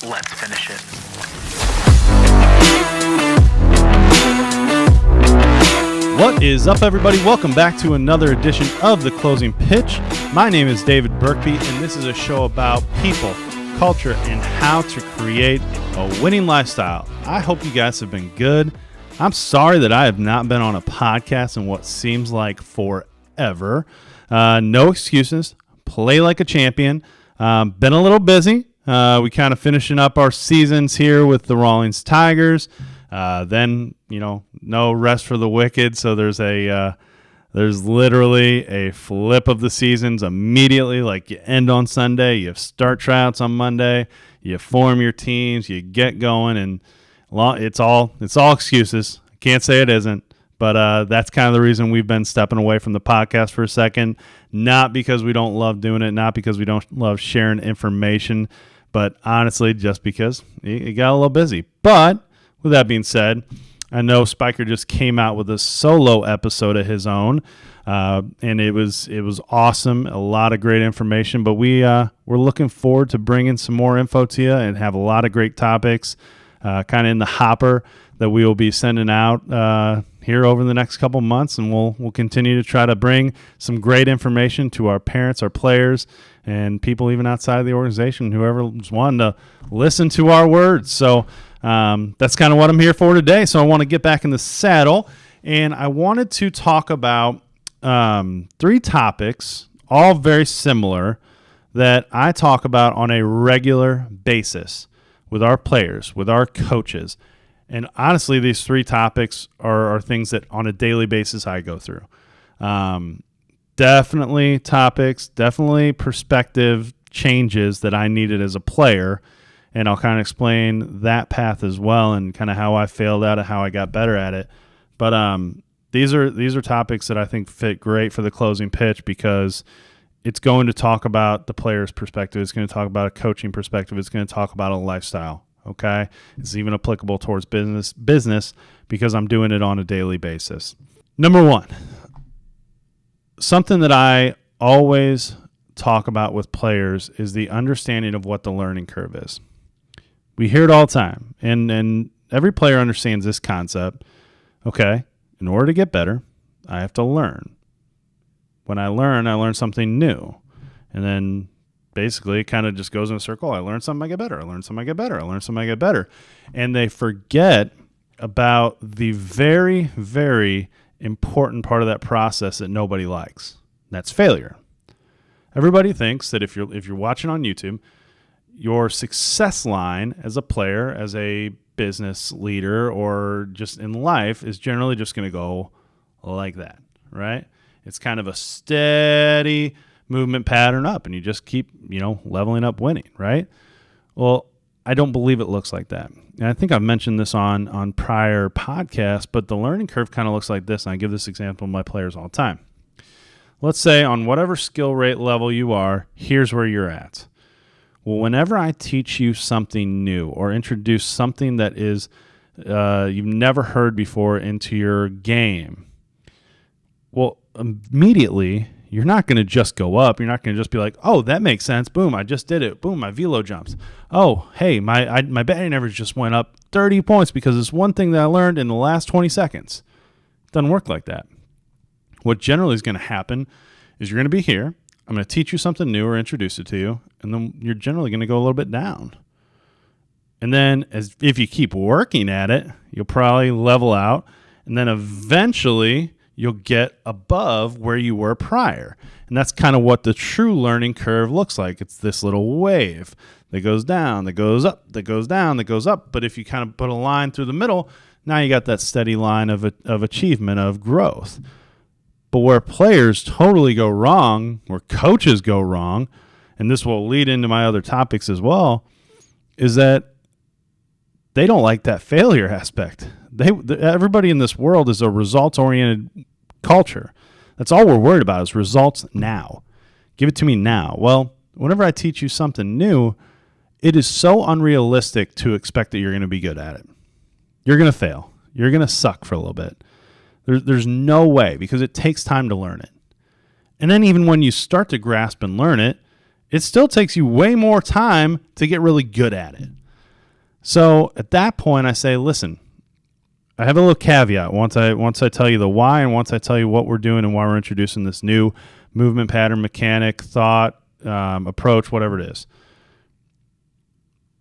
Let's finish it. What is up, everybody? Welcome back to another edition of The Closing Pitch. My name is David Birkby, and this is a show about people, culture, and how to create a winning lifestyle. I hope you guys have been good. I'm sorry that I have not been on a podcast in what seems like forever. No excuses. Play like a champion. Been a little busy. We kind of finishing up our seasons here with the Rawlings Tigers. Then, no rest for the wicked. So there's literally a flip of the seasons immediately. Like you end on Sunday, you start tryouts on Monday, you form your teams, you get going, and it's all excuses. I can't say it isn't. But that's kind of the reason we've been stepping away from the podcast for a second. Not because we don't love doing it, not because we don't love sharing information, but honestly, just because it got a little busy. But with that being said, I know Spiker just came out with a solo episode of his own, and it was awesome. A lot of great information, but we're looking forward to bringing some more info to you and have a lot of great topics kind of in the hopper that we will be sending out here over the next couple months, and we'll continue to try to bring some great information to our parents, our players, and people even outside of the organization, whoever's wanting to listen to our words. So that's kind of what I'm here for today. So I want to get back in the saddle, and I wanted to talk about 3 topics, all very similar, that I talk about on a regular basis with our players, with our coaches. And honestly, these 3 topics are things that on a daily basis I go through. Definitely topics, definitely perspective changes that I needed as a player. And I'll kind of explain that path as well and kind of how I failed at it, how I got better at it. But these are topics that I think fit great for the closing pitch because it's going to talk about the player's perspective. It's going to talk about a coaching perspective. It's going to talk about a lifestyle. Okay, it's even applicable towards business because I'm doing it on a daily basis. Number 1, something that I always talk about with players is the understanding of what the learning curve is. We hear it all the time, and every player understands this concept. Okay, in order to get better, I have to learn. When I learn something new, and then basically, it kind of just goes in a circle. I learn something, I get better. I learn something, I get better. I learn something, I get better. And they forget about the very, very important part of that process that nobody likes. That's failure. Everybody thinks that if you're watching on YouTube, your success line as a player, as a business leader, or just in life is generally just going to go like that, right? It's kind of a steady movement pattern up, and you just keep, leveling up, winning, right? Well, I don't believe it looks like that. And I think I've mentioned this on prior podcasts, but the learning curve kind of looks like this, and I give this example to my players all the time. Let's say on whatever skill rate level you are, here's where you're at. Well, whenever I teach you something new or introduce something that is you've never heard before into your game, well, immediately you're not going to just go up. You're not going to just be like, oh, that makes sense. Boom, I just did it. Boom, my velo jumps. Oh, hey, my batting average just went up 30 points because it's one thing that I learned in the last 20 seconds. It doesn't work like that. What generally is going to happen is you're going to be here. I'm going to teach you something new or introduce it to you, and then you're generally going to go a little bit down. And then if you keep working at it, you'll probably level out, and then eventually you'll get above where you were prior. And that's kind of what the true learning curve looks like. It's this little wave that goes down, that goes up, that goes down, that goes up. But if you kind of put a line through the middle, now you got that steady line of achievement, of growth. But where players totally go wrong, where coaches go wrong, and this will lead into my other topics as well, is that they don't like that failure aspect. Everybody in this world is a results-oriented culture. That's all we're worried about is results now. Give it to me now. Well, whenever I teach you something new, it is so unrealistic to expect that you're going to be good at it. You're going to fail. You're going to suck for a little bit. There's no way, because it takes time to learn it. And then even when you start to grasp and learn it, it still takes you way more time to get really good at it. So at that point, I say, listen, I have a little caveat. Once I tell you the why, and once I tell you what we're doing and why we're introducing this new movement pattern, mechanic, thought, approach, whatever it is,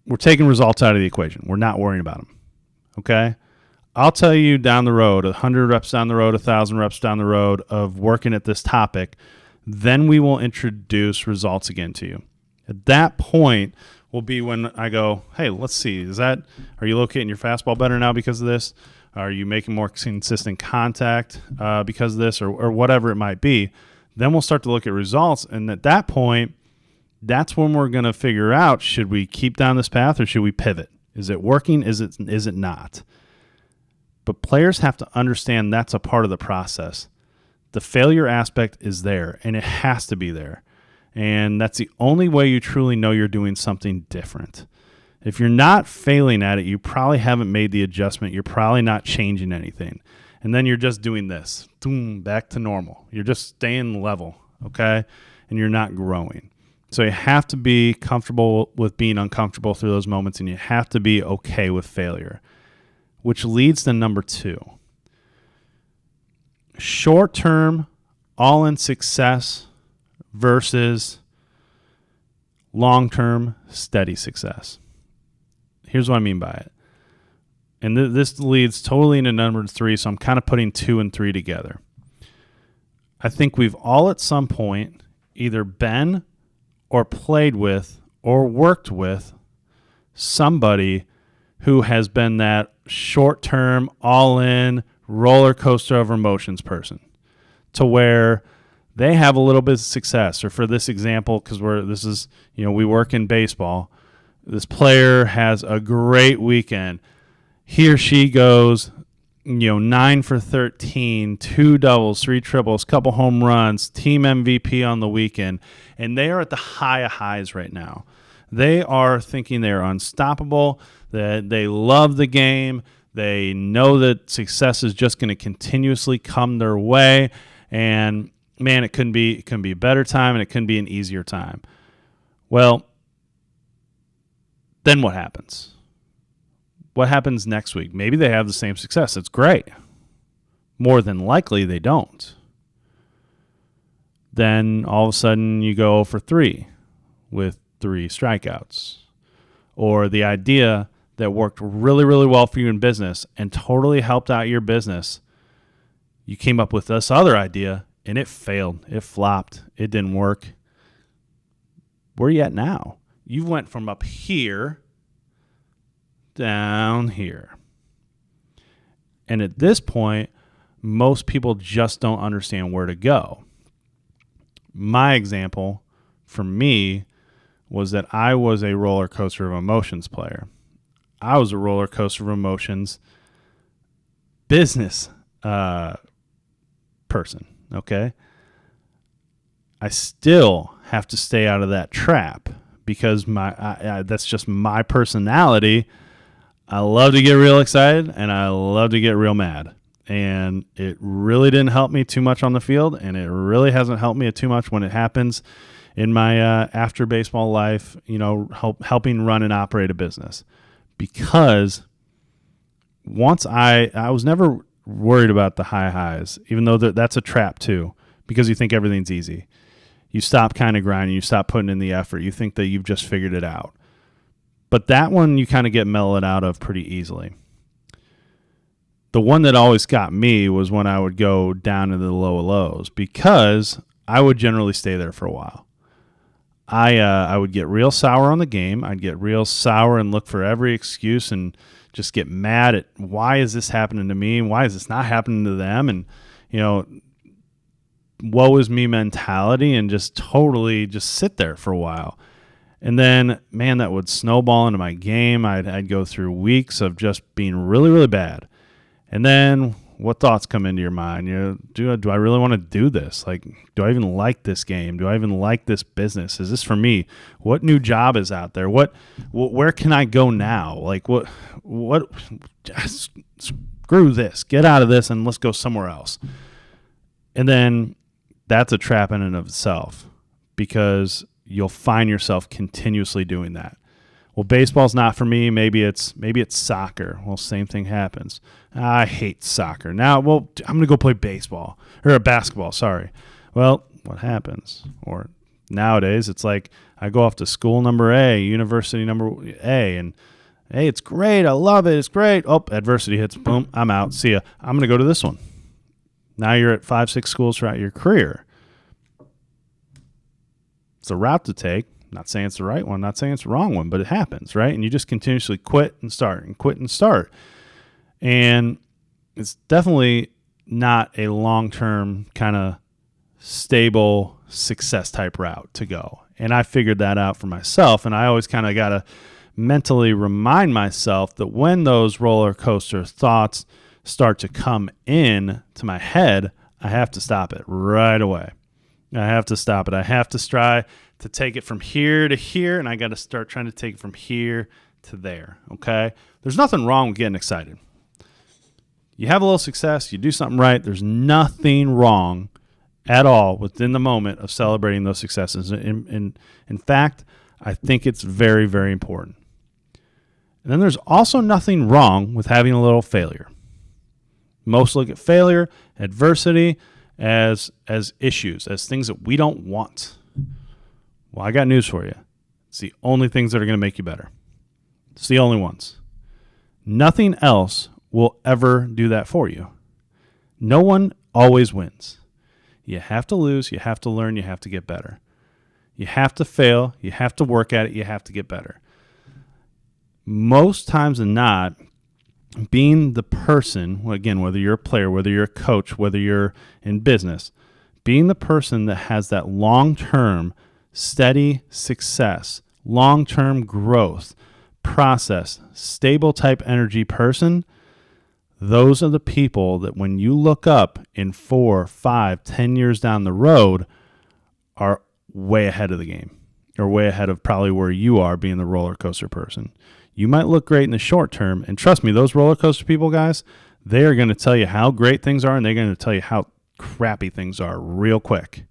we're taking results out of the equation. We're not worrying about them. Okay? I'll tell you down the road, 100 reps down the road, 1,000 reps down the road of working at this topic, then we will introduce results again to you. At that point will be when I go, hey, let's see, are you locating your fastball better now because of this? Are you making more consistent contact because of this, or whatever it might be? Then we'll start to look at results, and at that point, that's when we're going to figure out, should we keep down this path or should we pivot? Is it working? Is it not? But players have to understand that's a part of the process. The failure aspect is there, and it has to be there. And that's the only way you truly know you're doing something different. If you're not failing at it, you probably haven't made the adjustment. You're probably not changing anything. And then you're just doing this, boom, back to normal. You're just staying level, okay? And you're not growing. So you have to be comfortable with being uncomfortable through those moments, and you have to be okay with failure, which leads to number 2. Short-term, all-in success versus long-term, steady success. Here's what I mean by it. And this leads totally into number 3, so I'm kind of putting 2 and 3 together. I think we've all at some point either been or played with or worked with somebody who has been that short-term, all-in, roller coaster of emotions person, to where they have a little bit of success. Or for this example, because we work in baseball, this player has a great weekend. He or she goes, 9 for 13, 2 doubles, 3 triples, couple home runs, team MVP on the weekend, and they are at the high of highs right now. They are thinking they're unstoppable, that they love the game, they know that success is just going to continuously come their way, and man, it can be a better time and it can be an easier time. Well, then what happens? What happens next week? Maybe they have the same success. It's great. More than likely, they don't. Then all of a sudden, you go for 3 with 3 strikeouts. Or the idea that worked really, really well for you in business and totally helped out your business, you came up with this other idea, and it failed. It flopped. It didn't work. Where are you at now? You went from up here down here. And at this point, most people just don't understand where to go. My example for me was that I was a roller coaster of emotions player. I was a roller coaster of emotions business person, okay? I still have to stay out of that trap because that's just my personality. I love to get real excited, and I love to get real mad. And it really didn't help me too much on the field, and it really hasn't helped me too much when it happens in my after baseball life, helping run and operate a business. Because once I was never worried about the high highs, even though that's a trap too, because you think everything's easy. You stop kind of grinding, you stop putting in the effort, you think that you've just figured it out. But that one you kind of get mellowed out of pretty easily. The one that always got me was when I would go down into the low lows, because I would generally stay there for a while. I would get real sour on the game. I'd get real sour and look for every excuse and just get mad at why is this happening to me? Why is this not happening to them? And, woe is me mentality, and just totally just sit there for a while. And then, man, that would snowball into my game. I'd go through weeks of just being really, really bad. And then what thoughts come into your mind? Do I really want to do this? Like, do I even like this game? Do I even like this business? Is this for me? What new job is out there? Where can I go now? Like, what, just screw this. Get out of this and let's go somewhere else. And then that's a trap in and of itself, because you'll find yourself continuously doing that. Well, baseball's not for me. Maybe it's soccer. Well, same thing happens. I hate soccer. Now, well, I'm going to go play baseball or basketball. Sorry. Well, what happens? Or nowadays, it's like I go off to school number A, university number A, and hey, it's great. I love it. It's great. Oh, adversity hits. Boom. I'm out. See ya. I'm going to go to this one. Now you're at 5-6 schools throughout your career. It's a route to take. Not saying it's the right one, not saying it's the wrong one, but it happens, right? And you just continuously quit and start and quit and start. And it's definitely not a long-term kind of stable success type route to go. And I figured that out for myself. And I always kind of got to mentally remind myself that when those roller coaster thoughts start to come in to my head, I have to stop it right away. I have to stop it. I have to try to take it from here to here, and I got to start trying to take it from here to there, okay? There's nothing wrong with getting excited. You have a little success, you do something right, there's nothing wrong at all within the moment of celebrating those successes. In fact, I think it's very, very important. And then there's also nothing wrong with having a little failure. Most look at failure, adversity, as issues, as things that we don't want. Well, I got news for you. It's the only things that are going to make you better. It's the only ones. Nothing else will ever do that for you. No one always wins. You have to lose, you have to learn, you have to get better. You have to fail, you have to work at it, you have to get better. Most times than not, being the person, again, whether you're a player, whether you're a coach, whether you're in business, being the person that has that long-term steady success, long-term growth, process, stable type energy person, those are the people that when you look up in 4, 5, 10 years down the road are way ahead of the game, or way ahead of probably where you are being the roller coaster person. You might look great in the short term, and trust me, those roller coaster people, guys, they are going to tell you how great things are, and they're going to tell you how crappy things are real quick.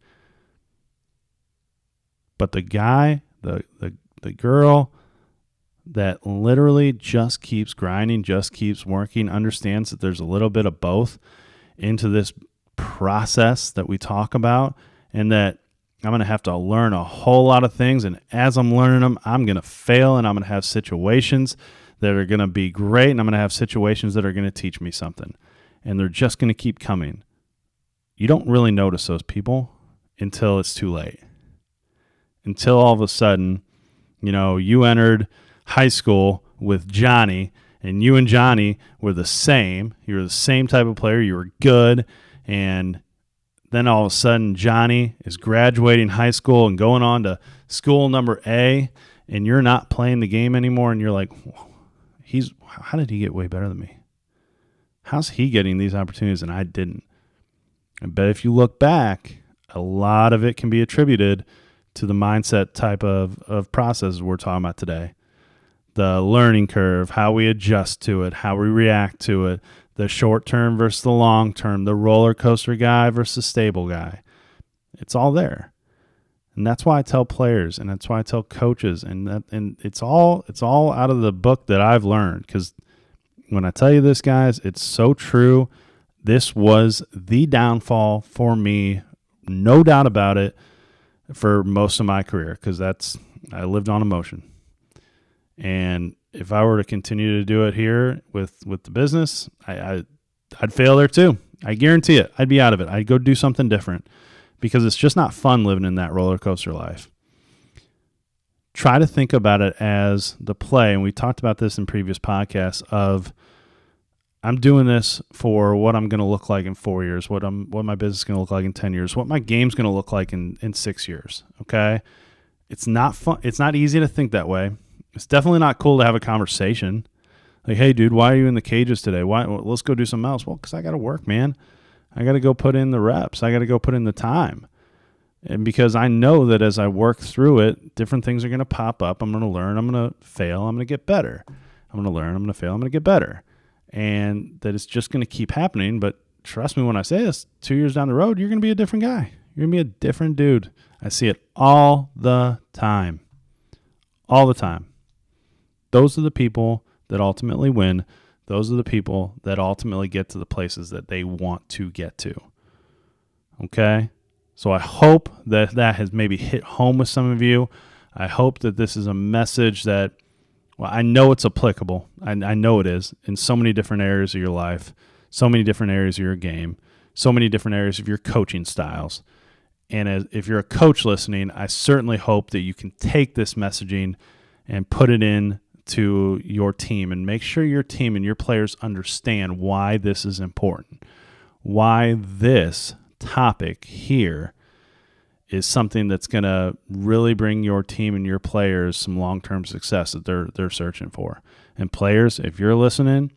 But the guy, the girl that literally just keeps grinding, just keeps working, understands that there's a little bit of both into this process that we talk about, and that I'm going to have to learn a whole lot of things, and as I'm learning them, I'm going to fail, and I'm going to have situations that are going to be great, and I'm going to have situations that are going to teach me something, and they're just going to keep coming. You don't really notice those people until it's too late. Until all of a sudden, you entered high school with Johnny, and you and Johnny were the same. You were the same type of player. You were good, and then all of a sudden Johnny is graduating high school and going on to school number A, and you're not playing the game anymore, and you're like, how did he get way better than me? How's he getting these opportunities and I didn't? I bet if you look back, a lot of it can be attributed to the mindset type of processes we're talking about today. The learning curve, how we adjust to it, how we react to it, the short term versus the long term, the roller coaster guy versus stable guy. It's all there. And that's why I tell players, and that's why I tell coaches, and it's all out of the book that I've learned. Because when I tell you this, guys, it's so true. This was the downfall for me, no doubt about it, for most of my career, because I lived on emotion. And if I were to continue to do it here with the business, I'd fail there too. I guarantee it. I'd be out of it. I'd go do something different, because it's just not fun living in that roller coaster life. Try to think about it as the play, and we talked about this in previous podcasts, of I'm doing this for what I'm going to look like in 4 years, what my business is going to look like in 10 years, what my game's going to look like in 6 years, okay? It's not fun. It's not easy to think that way. It's definitely not cool to have a conversation. Like, hey, dude, why are you in the cages today? Let's go do something else. Well, because I got to work, man. I got to go put in the reps. I got to go put in the time. And because I know that as I work through it, different things are going to pop up. I'm going to learn. I'm going to fail. I'm going to get better. I'm going to learn. I'm going to fail. I'm going to get better. And that it's just going to keep happening. But trust me when I say this, 2 years down the road, you're going to be a different guy. You're going to be a different dude. I see it all the time. All the time. Those are the people that ultimately win. Those are the people that ultimately get to the places that they want to get to. Okay? So I hope that has maybe hit home with some of you. I hope that this is a message that, well, I know it's applicable. I know it is in so many different areas of your life, so many different areas of your game, so many different areas of your coaching styles. And if you're a coach listening, I certainly hope that you can take this messaging and put it in to your team and make sure your team and your players understand why this is important, why this topic here is something that's going to really bring your team and your players some long-term success that they're searching for. And players, if you're listening,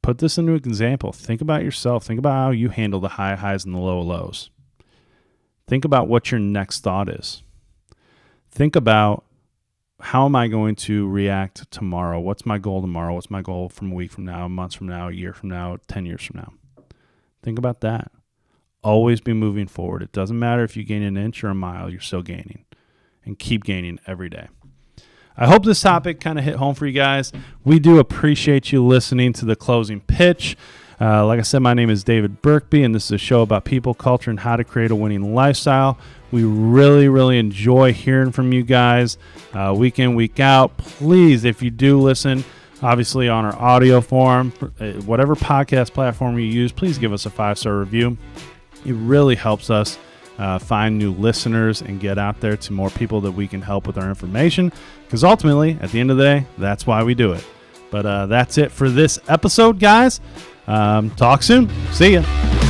put this into an example. Think about yourself. Think about how you handle the high highs and the low lows. Think about what your next thought is. Think about, how am I going to react tomorrow? What's my goal tomorrow? What's my goal from a week from now, months from now, a year from now, 10 years from now? Think about that. Always be moving forward. It doesn't matter if you gain an inch or a mile, you're still gaining. And keep gaining every day. I hope this topic kind of hit home for you guys. We do appreciate you listening to the closing pitch. Like I said, my name is David Birkby, and this is a show about people, culture, and how to create a winning lifestyle. We really, really enjoy hearing from you guys week in, week out. Please, if you do listen, obviously on our audio form, whatever podcast platform you use, please give us a 5-star review. It really helps us find new listeners and get out there to more people that we can help with our information, because ultimately, at the end of the day, that's why we do it. But that's it for this episode, guys. Talk soon. See ya.